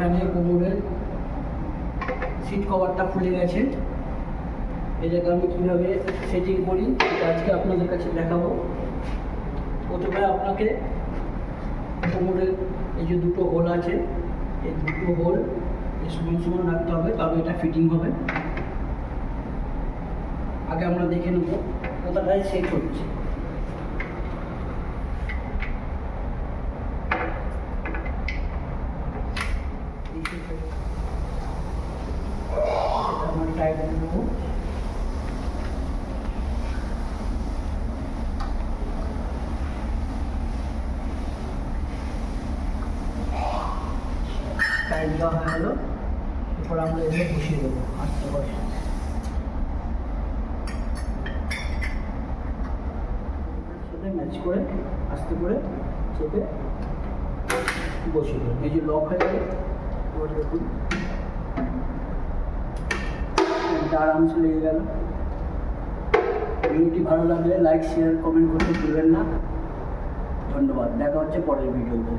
এখানে কোমরের সিট কভারটা খুলে গেছে। এটাকে আমি কীভাবে সেটিং করি এটা আজকে আপনাদের কাছে দেখাবো। প্রথমে আপনাকে কোমরের এই যে দুটো হোল আছে, এই দুটো হোল সমান সমান রাখতে হবে, তবে এটা ফিটিং হবে। আগে আমরা দেখে নেব কোথাটায় সেট হচ্ছে। আমরা টাইট করে নেব। টাইট দেওয়া হয়ে গেল, এরপর আমরা এগুলো বসিয়ে দেবো আস্তে করে। সাথে ম্যাচ করে আস্তে করে চেপে বসিয়ে দেবো। এই যে লক হয়ে গেল, এবার দেখুন আরামসে লেগে গেল। ভিডিওটি ভালো লাগলে লাইক শেয়ার কমেন্ট করতে ভুলবেন না। ধন্যবাদ, দেখা হচ্ছে পরের ভিডিওতে।